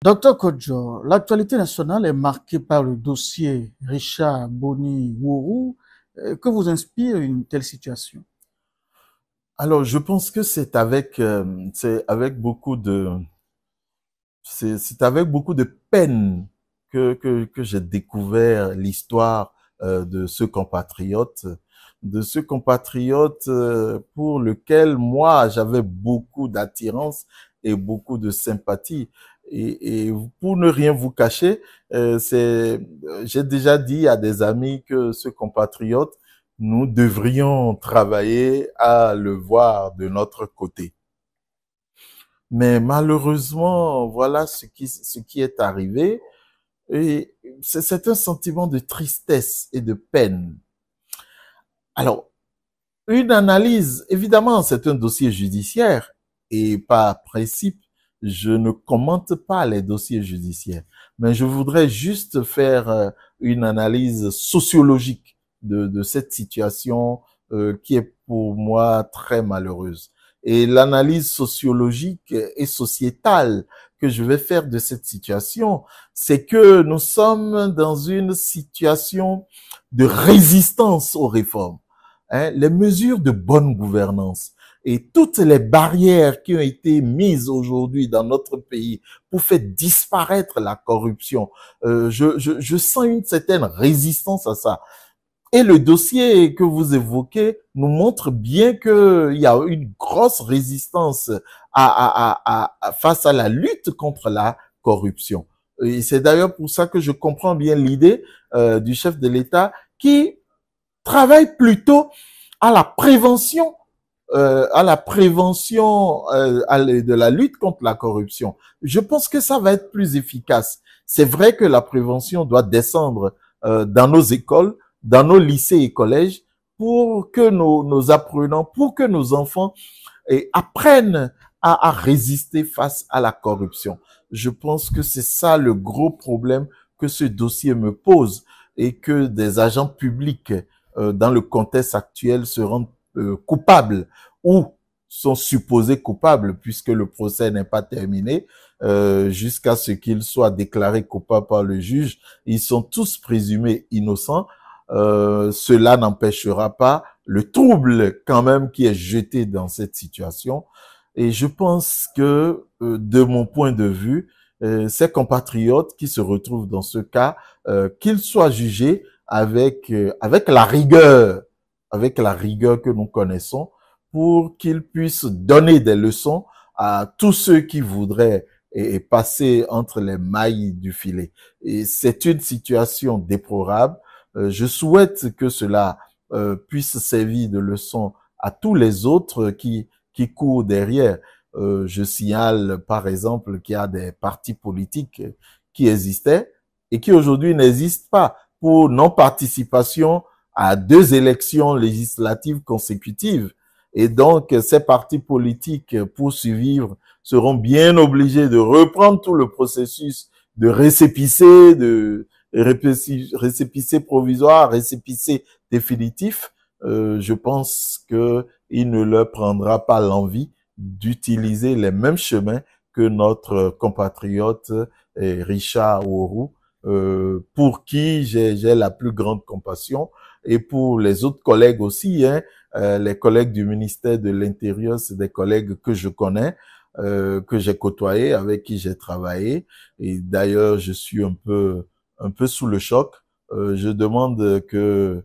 Docteur Kodjo, l'actualité nationale est marquée par le dossier Richard Boni-Wourou. Que vous inspire une telle situation? Alors, je pense que c'est avec beaucoup c'est avec beaucoup de peine que j'ai découvert l'histoire de ce compatriote pour lequel moi j'avais beaucoup d'attirance et beaucoup de sympathie. Et pour ne rien vous cacher, j'ai déjà dit à des amis que ce compatriote, nous devrions travailler à le voir de notre côté. Mais malheureusement, voilà ce qui est arrivé. Et c'est un sentiment de tristesse et de peine. Alors, une analyse, évidemment, c'est un dossier judiciaire et par principe, je ne commente pas les dossiers judiciaires, mais je voudrais juste faire une analyse sociologique de cette situation qui est pour moi très malheureuse. Et l'analyse sociologique et sociétale que je vais faire de cette situation, c'est que nous sommes dans une situation de résistance aux réformes, hein, les mesures de bonne gouvernance et toutes les barrières qui ont été mises aujourd'hui dans notre pays pour faire disparaître la corruption. Je sens une certaine résistance à ça. Et le dossier que vous évoquez nous montre bien qu'il y a une grosse résistance face à la lutte contre la corruption. Et c'est d'ailleurs pour ça que je comprends bien l'idée du chef de l'État qui travaille plutôt à la prévention, de la lutte contre la corruption. Je pense que ça va être plus efficace. C'est vrai que la prévention doit descendre dans nos écoles, dans nos lycées et collèges, pour que nos apprenants, pour que nos enfants apprennent à résister face à la corruption. Je pense que c'est ça le gros problème que ce dossier me pose et que des agents publics dans le contexte actuel se rendent coupables ou sont supposés coupables puisque le procès n'est pas terminé jusqu'à ce qu'ils soient déclarés coupables par le juge. Ils sont tous présumés innocents. Cela n'empêchera pas le trouble quand même qui est jeté dans cette situation. Et je pense que, de mon point de vue, ces compatriotes qui se retrouvent dans ce cas, qu'ils soient jugés avec la rigueur que nous connaissons, pour qu'ils puissent donner des leçons à tous ceux qui voudraient passer entre les mailles du filet. Et c'est une situation déplorable. Je souhaite que cela puisse servir de leçon à tous les autres qui courent derrière. Je signale par exemple qu'il y a des partis politiques qui existaient et qui aujourd'hui n'existent pas pour non-participation à 2 élections législatives consécutives. Et donc, ces partis politiques, pour survivre, seront bien obligés de reprendre tout le processus de récépissé provisoire, récépissé définitif. Je pense qu'il ne leur prendra pas l'envie d'utiliser les mêmes chemins que notre compatriote Richard Wourou, pour qui j'ai la plus grande compassion, et pour les autres collègues aussi, hein, les collègues du ministère de l'Intérieur, c'est des collègues que je connais, que j'ai côtoyés, avec qui j'ai travaillé, et d'ailleurs je suis un peu sous le choc. Je demande que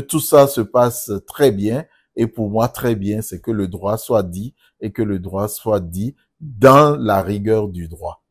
tout ça se passe très bien, et pour moi très bien, c'est que le droit soit dit et que le droit soit dit dans la rigueur du droit.